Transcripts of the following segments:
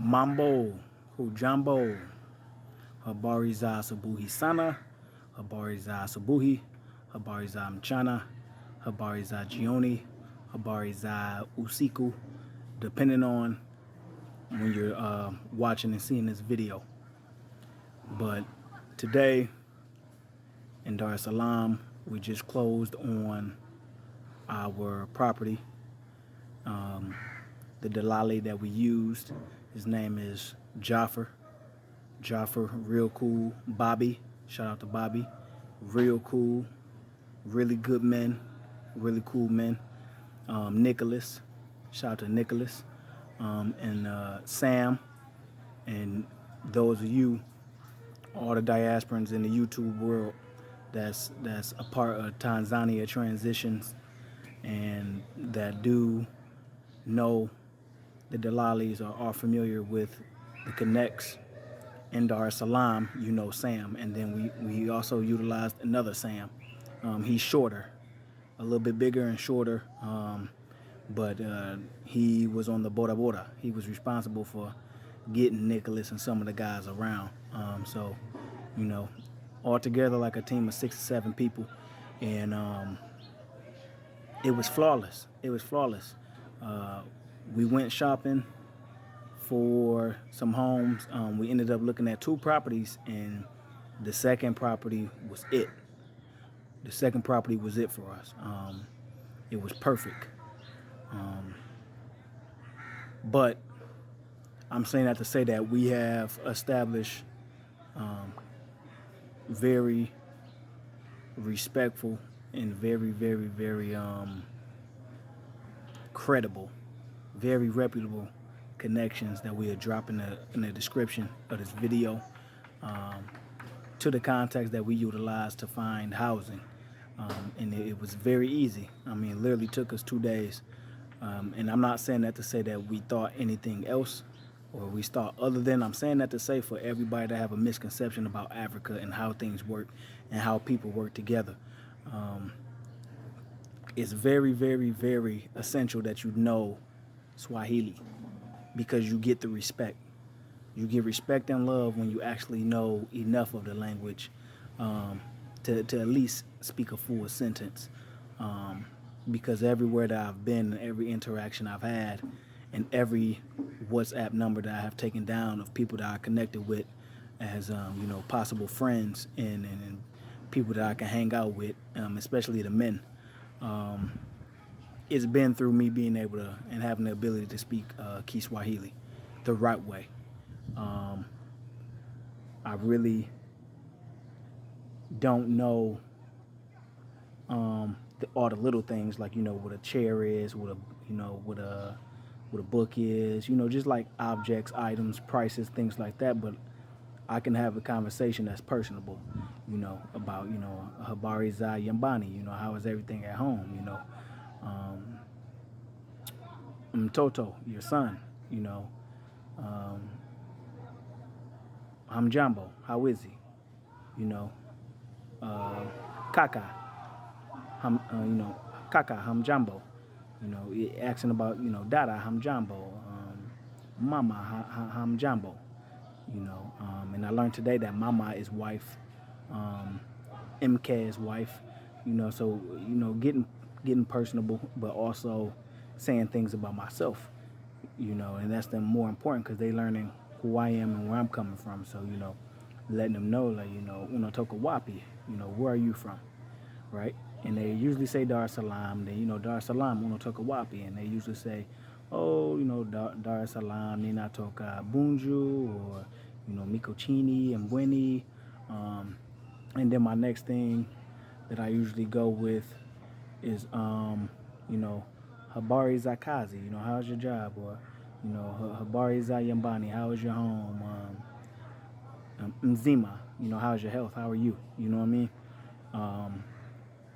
Mambo, Hujambo, Habari za Subuhi Sana, Habari za Subuhi, Habari za Mchana, Habari za Jioni, Habari za Usiku, depending on when you're watching and seeing this video. But today in Dar es Salaam, we just closed on our property. The Dalali that we used, his name is Jaffer, real cool. Bobby, shout out to Bobby, real cool, really good men, really cool men. Nicholas, shout out to Nicholas, and Sam, and those of you, all the diasporans in the YouTube world that's a part of Tanzania transitions and that do know the Dalalis are familiar with the connects in Dar es Salaam, you know Sam. And then we also utilized another Sam. He's shorter, a little bit bigger and shorter, but he was on the Bora Bora. He was responsible for getting Nicholas and some of the guys around. So, you know, all together like a team of 6 or 7 people. And it was flawless. It was flawless. We went shopping for some homes. We ended up looking at 2 properties, and the second property was it. The second property was it for us. It was perfect. But I'm saying that to say that we have established very respectful and very credible, very reputable connections that we are dropping in the description of this video, to the contacts that we utilized to find housing. And it was very easy. I mean, it literally took us 2 days. And I'm not saying that to say that we thought anything else or we thought other than. I'm saying that to say for everybody to have a misconception about Africa and how things work and how people work together. It's very essential that you know Swahili, because you get the respect. You get respect and love when you actually know enough of the language to at least speak a full sentence. Because everywhere that I've been, every interaction I've had, and every WhatsApp number that I have taken down of people that I connected with as possible friends and people that I can hang out with, especially the men, it's been through me being able to and having the ability to speak Kiswahili the right way. I really don't know all the little things, like what a chair is, what a book is, just like objects, items, prices, things like that. But I can have a conversation that's personable, about Habari za Yambani, how is everything at home, Mtoto, your son, Hamjambo, how is he, Kaka, Kaka Hamjambo, asking about Dada Hamjambo, Mama Hamjambo, and I learned today that Mama is wife, MK is wife, so getting personable, but also saying things about myself, and that's the more important, because they learning who I am and where I'm coming from. So letting them know, like, Unatoka Wapi, where are you from, right? And they usually say Dar es Salaam. Then Dar es Salaam, Unatoka Wapi, and they usually say, oh, Dar es Salaam, Ninatoka Bunju, or Mikochini and Mbweni. And then my next thing that I usually go with is Habari za Kazi, how's your job, or Habari za Yambani, how is your home, Mzima, how's your health, how are you, you know what I mean?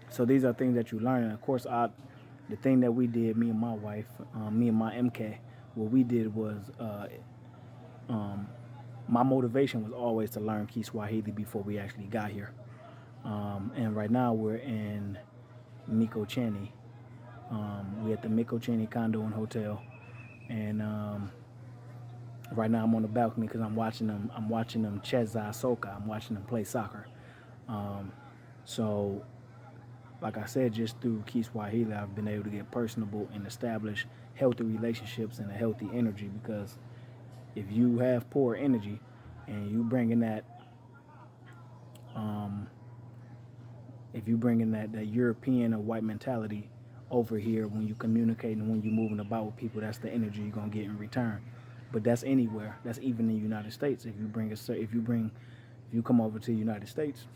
So these are things that you learn. And of course, the thing that we did, me and my wife, me and my MK, what we did was, my motivation was always to learn Kiswahili before we actually got here. And right now we're in Mikocheni. We're at the Mikocheni condo and hotel. And Right now, I'm on the balcony because I'm watching them. I'm watching them cheza soka. I'm watching them play soccer. Um, so, like I said, just through Kiswahili, I've been able to get personable and establish healthy relationships and a healthy energy. Because if you have poor energy and you bringing that, um, if you bringing that European or white mentality over here when you communicate and when you're moving about with people, that's the energy you're gonna get in return. But that's anywhere. That's even in the United States. If you come over to the United States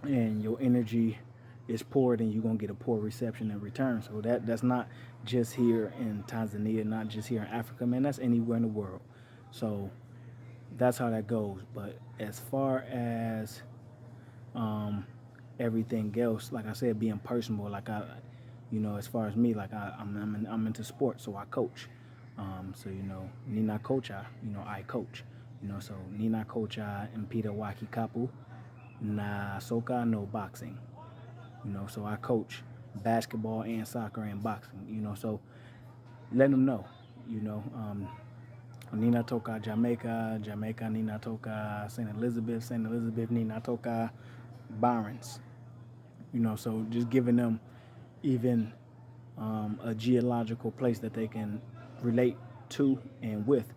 and your energy is poor, then you're gonna get a poor reception in return. So that's not just here in Tanzania, not just here in Africa, man. That's anywhere in the world. So that's how that goes. But as far as um, everything else, like I said, being personable, as far as me, I'm into sports, so I coach. So Nina Kocha, I coach. So Nina Kocha Mpira wa Kikapu na soka no boxing. So I coach basketball and soccer and boxing. So let them know. You know, Nina toka Jamaica, Jamaica Nina toka St. Elizabeth, St. Elizabeth Nina toka Barons. So just giving them even a geological place that they can relate to and with,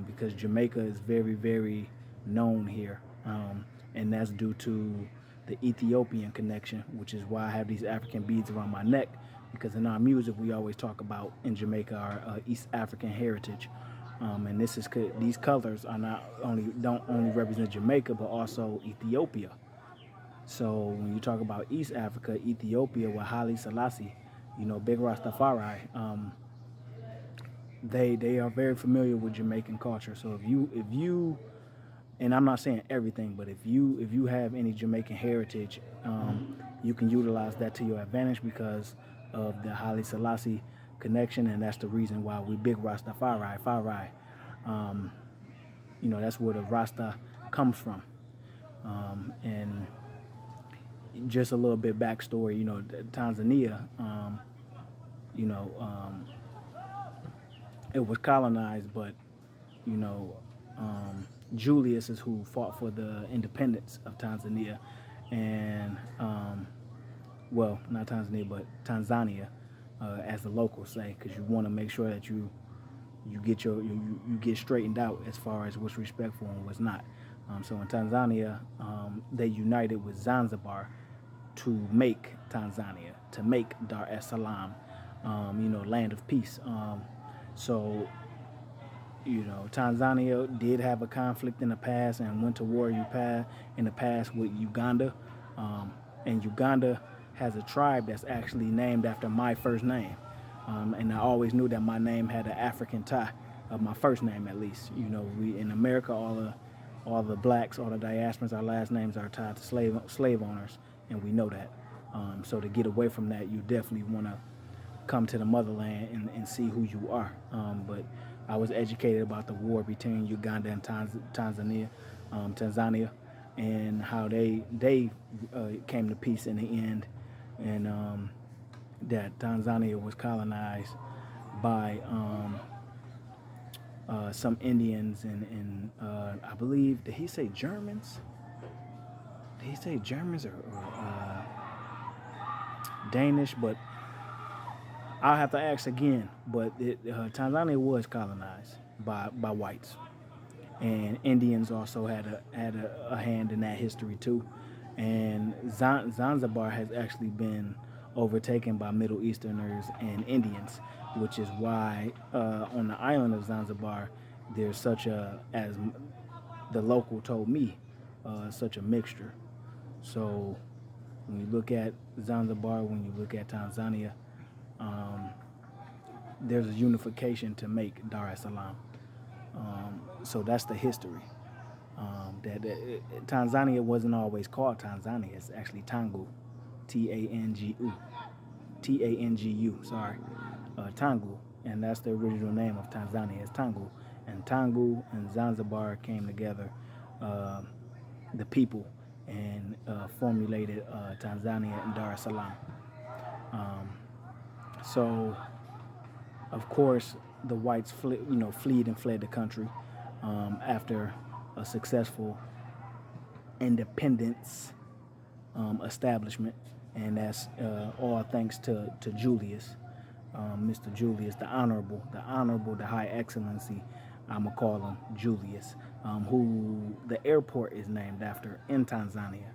because Jamaica is very, very known here, and that's due to the Ethiopian connection, which is why I have these African beads around my neck. Because in our music, we always talk about in Jamaica our East African heritage, and these colors are not only don't only represent Jamaica but also Ethiopia. So when you talk about East Africa, Ethiopia with Haile Selassie, Big Rastafari, they are very familiar with Jamaican culture. So if you and I'm not saying everything, but if you have any Jamaican heritage, you can utilize that to your advantage because of the Haile Selassie connection, and that's the reason why we Big Rastafari, Farai. Um, that's where the Rasta comes from, and just a little bit backstory. Tanzania, you know, um, it was colonized, but you know, Julius is who fought for the independence of Tanzania, and well, not Tanzania, but Tanzania, as the locals say, because you want to make sure that you get straightened out as far as what's respectful and what's not. So in Tanzania, they united with Zanzibar to make Tanzania, to make Dar es Salaam, land of peace. So Tanzania did have a conflict in the past and went to war in the past with Uganda. And Uganda has a tribe that's actually named after my first name. And I always knew that my name had an African tie, of my first name at least. We in America, all the blacks, all the diasporans, our last names are tied to slave owners, and we know that. So to get away from that, you definitely want to come to the motherland and see who you are. But I was educated about the war between Uganda and Tanzania, and how they came to peace in the end, and that Tanzania was colonized by some Indians and I believe, did he say Germans? Did he say Germans or Danish? But I'll have to ask again. But Tanzania was colonized by whites, and Indians also had a hand in that history too. And Zanzibar has actually been overtaken by Middle Easterners and Indians, which is why on the island of Zanzibar there's as the local told me, such a mixture. So when you look at Zanzibar, when you look at Tanzania, um, there's a unification to make Dar es Salaam. So that's the history. Tanzania wasn't always called Tanzania. It's actually Tangu, Tangu, Tangu. Sorry, Tangu, and that's the original name of Tanzania. It's Tangu, and Tangu and Zanzibar came together, uh, the people, and formulated Tanzania and Dar es Salaam. Um, so, of course, the whites fled and fled the country. after a successful independence establishment, and that's all thanks to Julius, Mr. Julius, the Honorable, the High Excellency. I'm gonna call him Julius, who the airport is named after in Tanzania.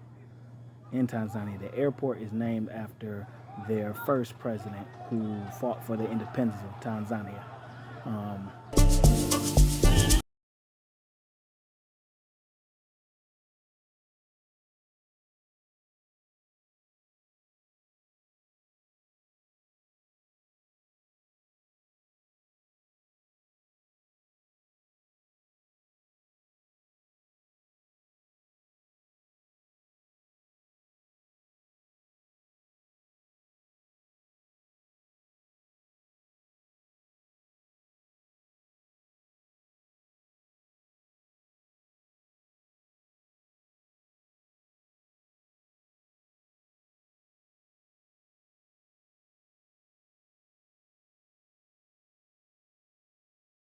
In Tanzania, the airport is named after their first president who fought for the independence of Tanzania.